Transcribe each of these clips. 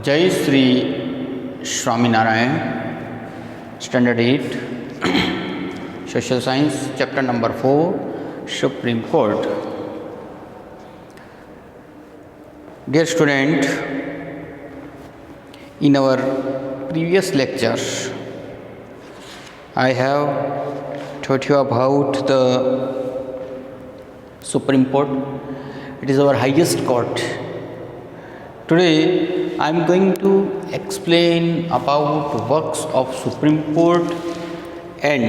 जय Shri Swaminarayan. Standard 8 social science chapter number 4 supreme court. Dear student, in our previous lectures I have taught you about the Supreme Court. It is our highest court. Today I am going to explain about works of Supreme Court and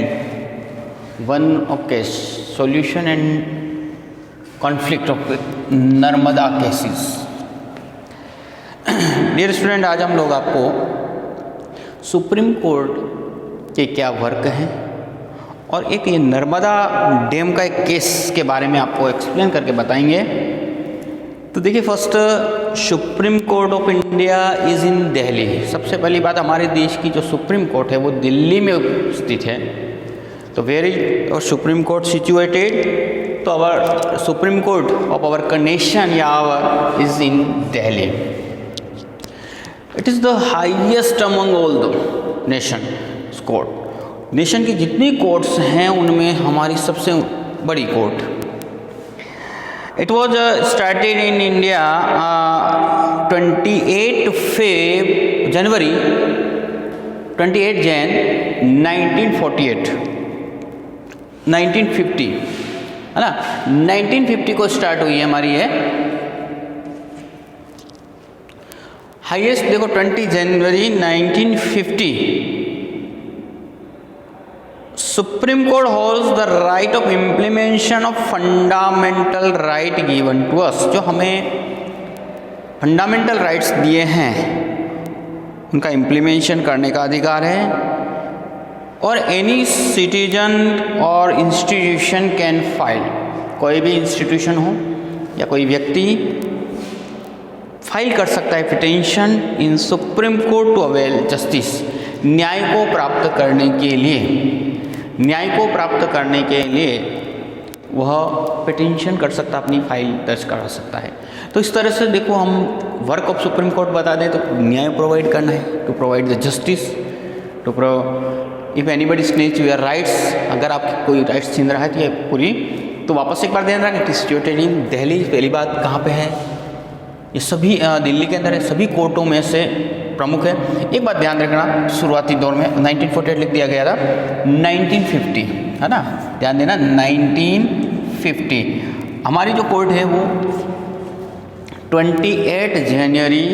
one of case solution and conflict of Narmada cases. Dear student, आज हम लोग आपको supreme court के क्या work हैं और एक ये नर्मदा डैम का एक केस के बारे में आपको एक्सप्लेन करके बताएंगे। तो देखिए, first supreme court of India is in Delhi. सबसे पहली बात, हमारे देश की जो सुप्रीम कोर्ट है वो दिल्ली में स्थित है। तो where is our supreme court situated? तो our supreme court of our nation या our is in Delhi. It is the highest among all the nation court. नेशन की जितनी कोर्ट्स हैं उनमें हमारी सबसे बड़ी court. It was started in India 28 January 28 Jan 1950 है ना। 1950 को स्टार्ट हुई है हमारी ये हाईएस्ट। देखो 20 जनवरी 1950 supreme court holds the right of implementation of fundamental right given to us. जो हमें फंडामेंटल राइट्स दिए हैं उनका इम्प्लीमेंटेशन करने का अधिकार है। और एनी सिटीजन और इंस्टीट्यूशन कैन फाइल, कोई भी इंस्टीट्यूशन हो या कोई व्यक्ति फाइल कर सकता है petition in supreme court to avail justice. न्याय को प्राप्त करने के लिए वह पिटीशन कर सकता है, अपनी फाइल दर्ज करा सकता है। तो इस तरह से देखो, हम वर्क ऑफ सुप्रीम कोर्ट बता दें तो न्याय प्रोवाइड करना है, to provide the justice, to if anybody snatch your rights. अगर आपकी कोई राइट्स छीन रहा है तो ये पूरी, तो वापस एक बार ध्यान रखें, it is situated in Delhi. पहली बात कहाँ पे है? ये सभी दिल्ली के अंदर है, सभी कोर्टों में से प्रमुख है। एक बात ध्यान रखना, शुरुआती दौर में 1948 लिख दिया गया था, 1950 है ना, ध्यान देना 1950। हमारी जो कोर्ट है वो 28 जनवरी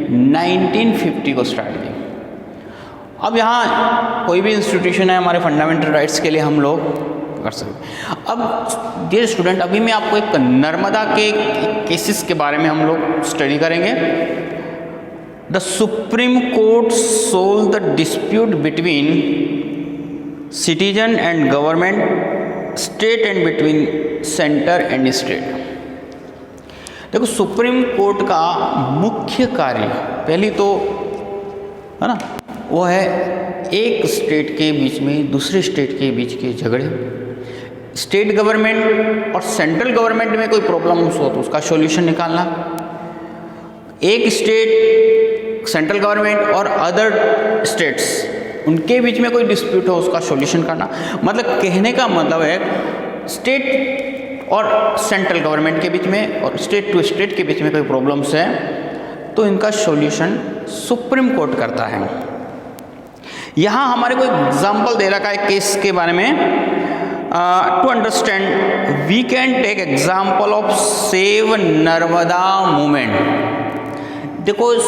1950 को स्टार्ट की। अब यहाँ कोई भी इंस्टीट्यूशन है, हमारे फंडामेंटल राइट्स के लिए हम लोग कर सकते। अब डियर स्टूडेंट, अभी मैं आपको एक नर्मदा के केसेस के बारे में हम लोग स्टडी करेंगे। The supreme court solve the dispute between citizen and government, state and between centre and state. देखो, सुप्रीम कोर्ट का मुख्य कार्य पहली तो है ना, वो है एक स्टेट के बीच में दूसरे स्टेट के बीच के झगड़े, स्टेट गवर्नमेंट और सेंट्रल गवर्नमेंट में कोई प्रॉब्लम्स हो तो उसका सॉल्यूशन निकालना, एक स्टेट सेंट्रल गवर्नमेंट और अदर स्टेट्स उनके बीच में कोई डिस्प्यूट हो उसका सॉल्यूशन करना। मतलब कहने का मतलब है, स्टेट और सेंट्रल गवर्नमेंट के बीच में और स्टेट टू स्टेट के बीच में कोई प्रॉब्लम्स है तो इनका सॉल्यूशन सुप्रीम कोर्ट करता है। यहाँ हमारे को एग्जाम्पल दे रखा है केस के बारे में। To understand we can take example of save Narmada movement. देखो, इस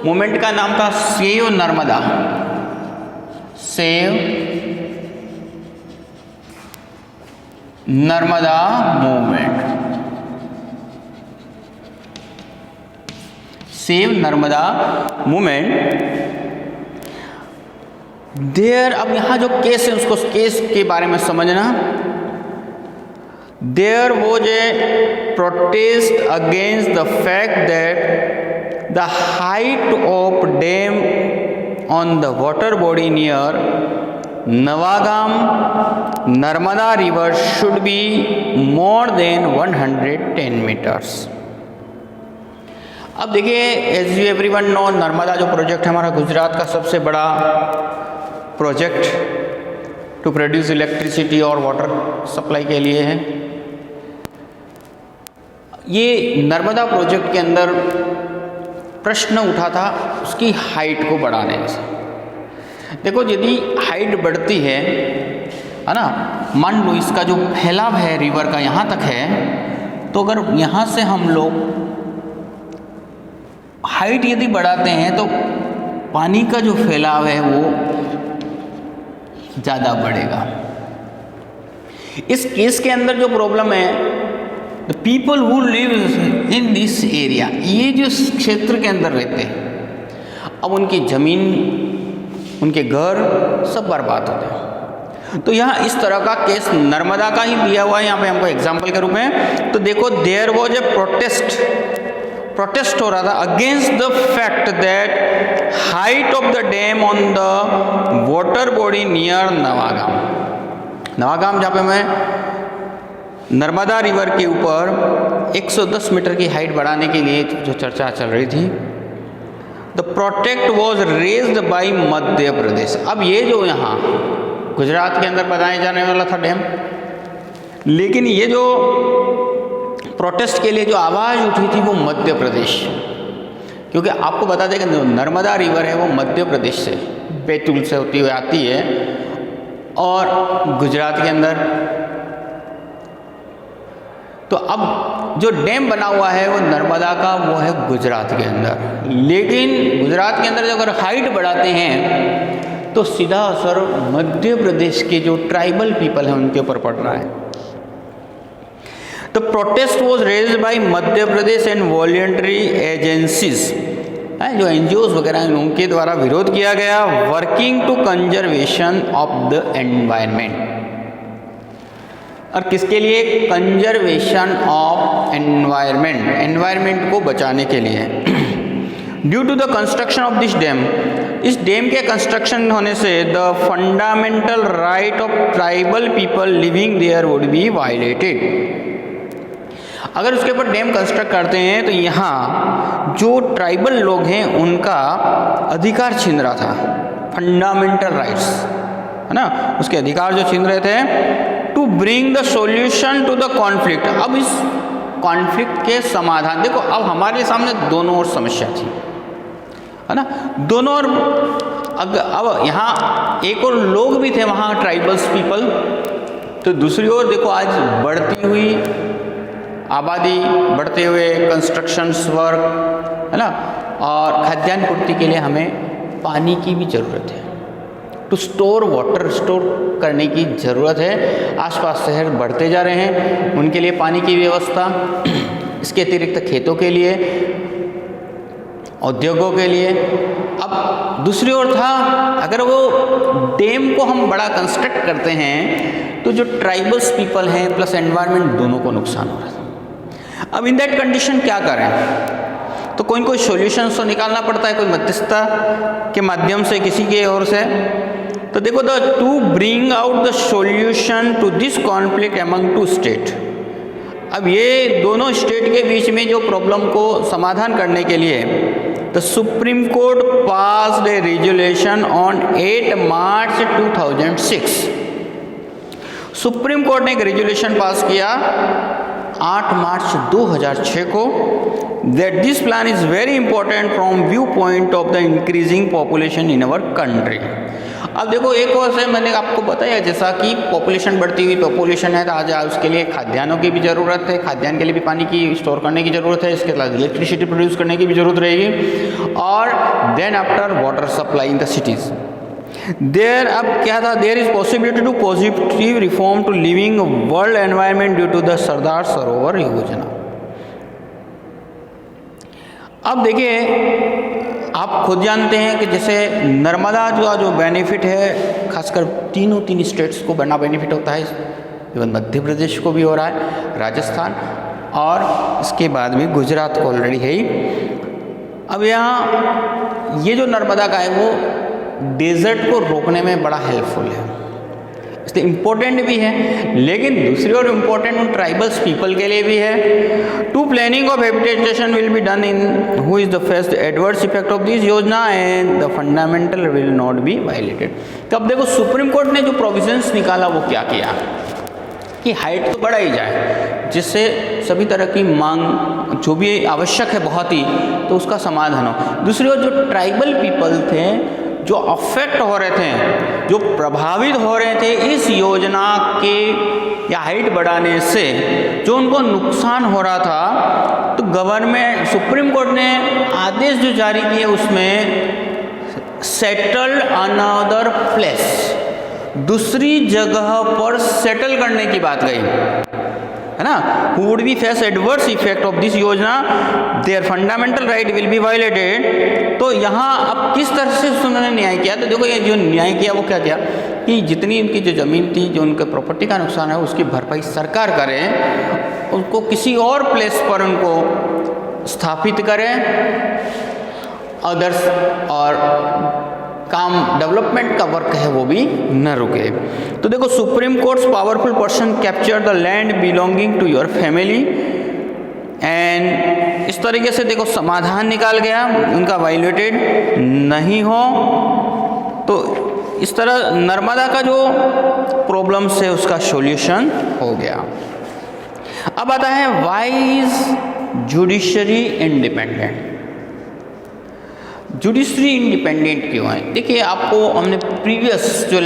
मूवमेंट का नाम था save Narmada, save Narmada movement, save Narmada movement. There, अब यहाँ जो केस है उसको केस के बारे में समझना। There was a protest against the fact that the height of dam on the water body near Navagam Narmada river should be more than 110 meters. अब देखिए, as you everyone know, Narmada जो प्रोजेक्ट है हमारा गुजरात का सबसे बड़ा प्रोजेक्ट टू प्रोड्यूस इलेक्ट्रिसिटी और water supply के लिए है। ये नर्मदा प्रोजेक्ट के अंदर प्रश्न उठा था उसकी हाइट को बढ़ाने से। देखो, यदि हाइट बढ़ती है ना, मान लो इसका जो फैलाव है रिवर का यहाँ तक है, तो अगर यहाँ से हम लोग हाइट यदि बढ़ाते हैं तो पानी का जो फैलाव है वो ज़्यादा बढ़ेगा। इस केस के अंदर जो प्रॉब्लम है, the people who live in this area, ये जो क्षेत्र के अंदर रहते हैं, अब उनकी ज़मीन, उनके घर सब बर्बाद होते हैं। तो यहाँ इस तरह का केस नर्मदा का ही दिया हुआ है यहाँ पे हमको एग्जाम्पल के रूप में। तो देखो, देयर वॉज ए प्रोटेस्ट हो रहा था against the fact that height of the dam on the water body near Navagam, जहाँ पे मैं नर्मदा रिवर के ऊपर 110 मीटर की हाइट बढ़ाने के लिए जो चर्चा चल रही थी, the protect was raised by Madhya Pradesh. अब ये जो यहाँ गुजरात के अंदर बनाए जाने वाला था डैम, लेकिन ये जो प्रोटेस्ट के लिए जो आवाज़ उठी थी वो मध्य प्रदेश, क्योंकि आपको बता दें कि नर्मदा रिवर है वो मध्य प्रदेश से, बैतूल से होती हुई आती है और गुजरात के अंदर। तो अब जो डैम बना हुआ है वो नर्मदा का, वो है गुजरात के अंदर। लेकिन गुजरात के अंदर जो अगर हाइट बढ़ाते हैं तो सीधा असर मध्य प्रदेश के जो ट्राइबल पीपल हैं उनके ऊपर पड़ रहा है। The protest was raised by Madhya Pradesh and voluntary agencies, जो एनजीओज वगैरह हैं उनके द्वारा विरोध किया गया, working to conservation of the environment. और किसके लिए? कंजर्वेशन ऑफ एनवायरमेंट, एनवायरमेंट को बचाने के लिए। Due to the construction of this dam, इस डैम के कंस्ट्रक्शन होने से the fundamental right of tribal people living there would be violated. अगर उसके ऊपर डैम कंस्ट्रक्ट करते हैं तो यहाँ जो ट्राइबल लोग हैं उनका अधिकार छीन रहा था, फंडामेंटल राइट्स, है ना, उसके अधिकार जो छीन रहे थे। To bring the solution to the conflict, अब इस कॉन्फ्लिक्ट के समाधान, देखो अब हमारे सामने दोनों ओर समस्या थी, है ना, दोनों ओर। अब यहाँ एक और लोग भी थे वहाँ ट्राइबल्स पीपल, तो दूसरी ओर देखो आज बढ़ती हुई आबादी, बढ़ते हुए कंस्ट्रक्शंस वर्क, है ना, और खाद्यान्न पूर्ति के लिए हमें पानी की भी ज़रूरत है, टू स्टोर वाटर, स्टोर करने की ज़रूरत है। आसपास शहर बढ़ते जा रहे हैं, उनके लिए पानी की व्यवस्था, इसके अतिरिक्त खेतों के लिए, उद्योगों के लिए। अब दूसरी ओर था, अगर वो डैम को हम बड़ा कंस्ट्रक्ट करते हैं तो जो ट्राइबल्स पीपल हैं प्लस एनवायरनमेंट दोनों को नुकसान हो रहा है। अब इन दैट कंडीशन क्या करें? तो कोई सॉल्यूशंस तो निकालना पड़ता है, कोई मध्यस्थता के माध्यम से, किसी के ओर से। तो देखो, the to bring out the solution to this conflict among two state. अब ये दोनों स्टेट के बीच में जो प्रॉब्लम को समाधान करने के लिए the supreme court passed A resolution on 8 March 2006। Supreme court ने एक रेजुलेशन पास किया 8 मार्च 2006 को, that this plan is very important from view point of the increasing population in our country. अब देखो, एक और से मैंने आपको बताया जैसा कि पॉपुलेशन बढ़ती हुई पॉपुलेशन है, तो आज उसके लिए खाद्यान्नों की भी ज़रूरत है, खाद्यान्न के लिए भी पानी की स्टोर करने की ज़रूरत है, इसके अलावा इलेक्ट्रिसिटी प्रोड्यूस करने की भी ज़रूरत रहेगी, और then after water supply in the cities. There अब क्या था, there is possibility to positive reform to living world environment due to the Sardar Sarovar Yojana. अब देखिए, आप खुद जानते हैं कि जैसे नर्मदा जो बेनिफिट है, खासकर तीन स्टेट्स को बड़ा बेनिफिट होता है, इवन मध्य प्रदेश को भी हो रहा है, राजस्थान, और इसके बाद में गुजरात को ऑलरेडी है ही। अब यहाँ ये जो नर्मदा का है वो डेजर्ट को रोकने में बड़ा हेल्पफुल है। इसलिए इम्पोर्टेंट भी है, लेकिन दूसरी ओर इम्पोर्टेंट उन ट्राइबल्स पीपल के लिए भी है। To planning of habitation will be done in who is the first adverse effect of this yojana and the fundamental will not be violated. तो अब देखो सुप्रीम कोर्ट ने जो प्रोविजंस निकाला वो क्या किया कि हाइट तो बढ़ाई जाए जिससे सभी तरह की मांग जो भी आवश्यक है बहुत ही, तो उसका समाधान हो। दूसरी ओर जो ट्राइबल पीपल थे, जो अफेक्ट हो रहे थे, जो प्रभावित हो रहे थे इस योजना के या हाइट बढ़ाने से, जो उनको नुकसान हो रहा था, तो गवर्नमेंट सुप्रीम कोर्ट ने आदेश जो जारी किए उसमें सेटल अनदर प्लेस, दूसरी जगह पर सेटल करने की बात कही, है ना। Who would be face adverse effect of this yojana their fundamental right will be violated. तो यहाँ अब किस तरह से उन्होंने न्याय किया, तो देखो ये जो न्याय किया वो क्या किया कि जितनी उनकी जो ज़मीन थी, जो उनके प्रॉपर्टी का नुकसान है उसकी भरपाई सरकार करे, उनको किसी और प्लेस पर उनको स्थापित करें, अदर्स और काम डेवलपमेंट का वर्क है वो भी न रुके। तो देखो supreme court's powerful person capture the land belonging to your family and इस तरीके से देखो समाधान निकाल गया, उनका वायलेटेड नहीं हो। तो इस तरह नर्मदा का जो प्रॉब्लम्स है उसका सॉल्यूशन हो गया। अब आता है why is judiciary independent. Judiciary independent क्यों है? देखिए आपको हमने प्रीवियस जो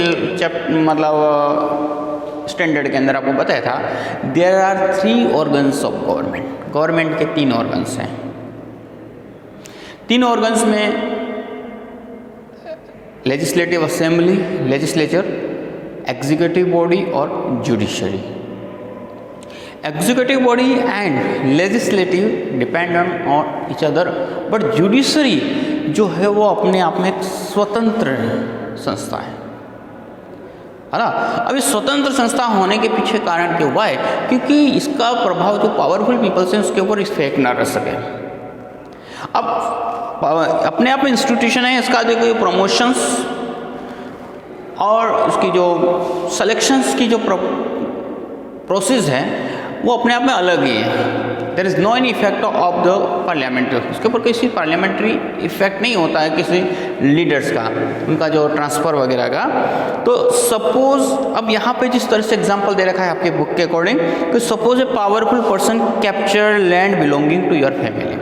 मतलब स्टैंडर्ड के अंदर आपको बताया था, there are 3 organs of government. Government के 3 ऑर्गन्स हैं। 3 ऑर्गन्स में legislative assembly, legislature, executive body और judiciary. Executive body and legislative depend on each other, but judiciary जो है वो अपने आप में एक स्वतंत्र संस्था है ना। अब इस स्वतंत्र संस्था होने के पीछे कारण क्या हुआ है? क्योंकि इसका प्रभाव जो पावरफुल पीपल्स हैं उसके ऊपर इफेक्ट ना रह सके। अब अपने आप में इंस्टीट्यूशन है, इसका देखो प्रमोशंस और उसकी जो सिलेक्शंस की जो प्रोसेस है वो अपने आप में अलग ही है। There is no any effect of the parliamentary, उसके ऊपर किसी पार्लियामेंट्री इफेक्ट नहीं होता है किसी लीडर्स का, उनका जो ट्रांसफ़र वगैरह का। तो सपोज अब यहाँ पे जिस तरह से एग्जांपल दे रखा है आपके बुक के अकॉर्डिंग कि suppose a powerful person capture land belonging to your family.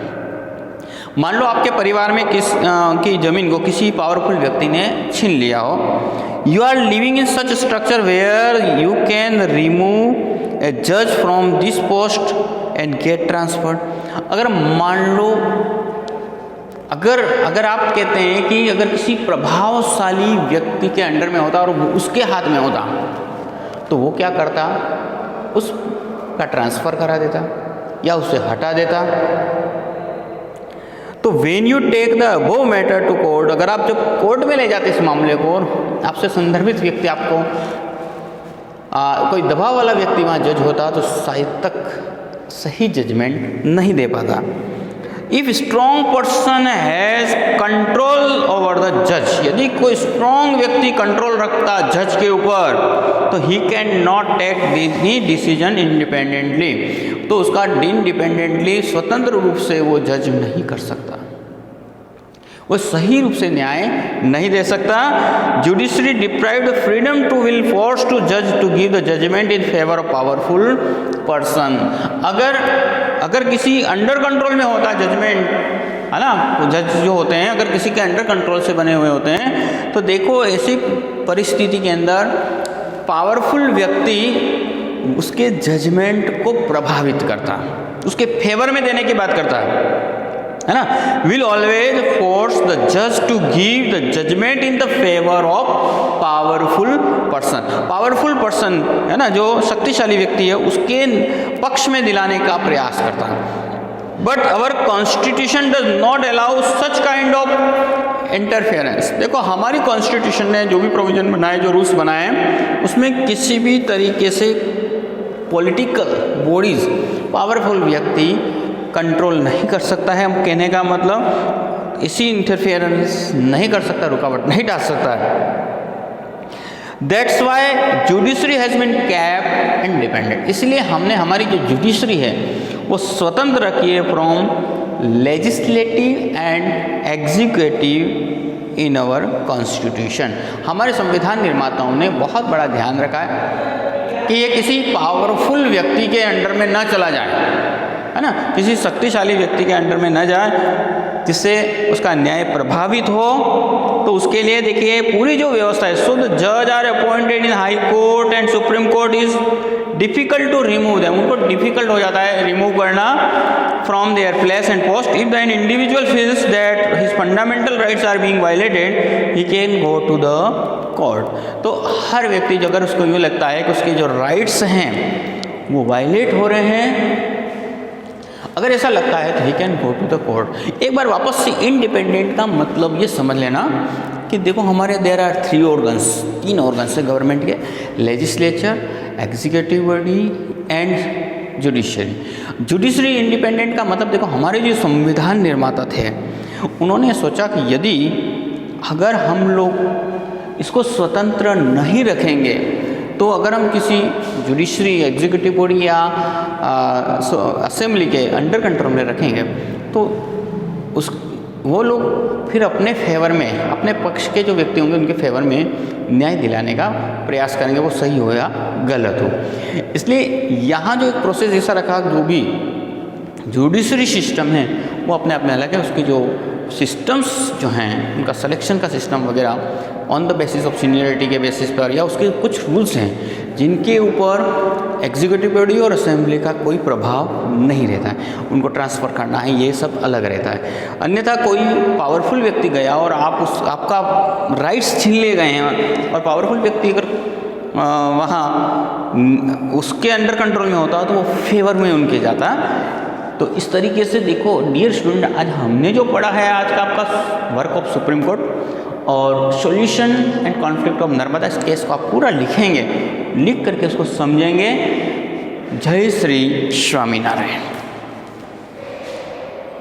मान लो आपके परिवार में की ज़मीन को किसी पावरफुल व्यक्ति ने छीन लिया हो। You are living in such structure where you can remove a जज from this post and get transferred. अगर मान लो अगर आप कहते हैं कि अगर किसी प्रभावशाली व्यक्ति के अंडर में होता और उसके हाथ में होता तो वो क्या करता, उसका ट्रांसफ़र करा देता या उसे हटा देता। तो when you take the above matter to court, अगर आप जब कोर्ट में ले जाते इस मामले को, आपसे संदर्भित व्यक्ति आपको कोई दबाव वाला व्यक्ति वहाँ जज होता तो शायद तक सही जजमेंट नहीं दे पाता। If strong person has control over the जज, यदि कोई स्ट्रॉन्ग व्यक्ति कंट्रोल रखता जज के ऊपर तो he can not take any decision independently, तो उसका इंडिपेंडेंटली स्वतंत्र रूप से वो जज नहीं कर सकता, वो सही रूप से न्याय नहीं दे सकता। Judiciary deprived freedom to will force to जज to give the judgement in favour of powerful person. अगर किसी अंडर कंट्रोल में होता जजमेंट, है ना, तो जज जो होते हैं अगर किसी के अंडर कंट्रोल से बने हुए होते हैं तो देखो ऐसी परिस्थिति के अंदर पावरफुल व्यक्ति उसके जजमेंट को प्रभावित करता, उसके फेवर में देने की बात करता है ना। विल ऑलवेज फोर्स द जज to give the judgement in the favour of powerful person. Powerful person है ना, जो शक्तिशाली व्यक्ति है उसके पक्ष में दिलाने का प्रयास करता है। But our constitution does not allow such kind of interference. देखो हमारी कॉन्स्टिट्यूशन ने जो भी प्रोविजन बनाए, जो रूल्स बनाए हैं, उसमें किसी भी तरीके से पॉलिटिकल बॉडीज, पावरफुल व्यक्ति कंट्रोल नहीं कर सकता है। हम कहने का मतलब इसी इंटरफेरेंस नहीं कर सकता, रुकावट नहीं डाल सकता है। That's why judiciary has been kept independent, इसलिए हमने हमारी जो जुडिशरी है वो स्वतंत्र रखी है from legislative and executive in our constitution. हमारे संविधान निर्माताओं ने बहुत बड़ा ध्यान रखा है कि ये किसी पावरफुल व्यक्ति के अंडर में ना चला जाए, है ना, किसी शक्तिशाली व्यक्ति के अंडर में न जाए जिससे उसका न्याय प्रभावित हो। तो उसके लिए देखिए पूरी जो व्यवस्था है, सो द जज are appointed in high court and supreme court is difficult to remove them, उनको डिफिकल्ट हो जाता है रिमूव करना from their place and post if the individual feels that his fundamental rights are being violated he can go to the court. तो हर व्यक्ति जो अगर उसको यूँ लगता है कि उसके जो राइट्स हैं वो वायलेट हो रहे हैं, अगर ऐसा लगता है तो he can go to the court. एक बार वापस से इंडिपेंडेंट का मतलब ये समझ लेना कि देखो हमारे देयर आर 3 ऑर्गन्स, 3 ऑर्गन्स है गवर्नमेंट के, legislature, executive body and judiciary. Judiciary independent का मतलब देखो हमारे जो संविधान निर्माता थे उन्होंने सोचा कि यदि अगर हम लोग इसको स्वतंत्र नहीं रखेंगे तो अगर हम किसी जुडिशरी, एग्जीक्यूटिव बॉडी या असेंबली के अंडर कंट्रोल में रखेंगे तो वो लोग फिर अपने फेवर में, अपने पक्ष के जो व्यक्ति होंगे उनके फेवर में न्याय दिलाने का प्रयास करेंगे, वो सही हो या गलत हो। इसलिए यहाँ जो एक प्रोसेस ऐसा रखा, जो भी जुडिशरी सिस्टम है वो अपने आप में अलग है, उसकी जो सिस्टम्स जो हैं उनका सिलेक्शन का सिस्टम वगैरह on the basis of seniority के बेसिस पर, या उसके कुछ रूल्स हैं जिनके ऊपर एग्जीक्यूटिव बॉडी और असेंबली का कोई प्रभाव नहीं रहता है, उनको ट्रांसफ़र करना है, ये सब अलग रहता है। अन्यथा कोई पावरफुल व्यक्ति गया और आपका राइट्स छीन लिए गए हैं और पावरफुल व्यक्ति अगर वहाँ उसके अंडर कंट्रोल में होता तो वो फेवर में उनके जाता। तो इस तरीके से देखो डियर स्टूडेंट, आज हमने जो पढ़ा है आज का आपका वर्क ऑफ सुप्रीम कोर्ट और solution and conflict of Narmada, इस केस को आप पूरा लिखेंगे, लिख करके उसको समझेंगे। जय श्री स्वामीनारायण।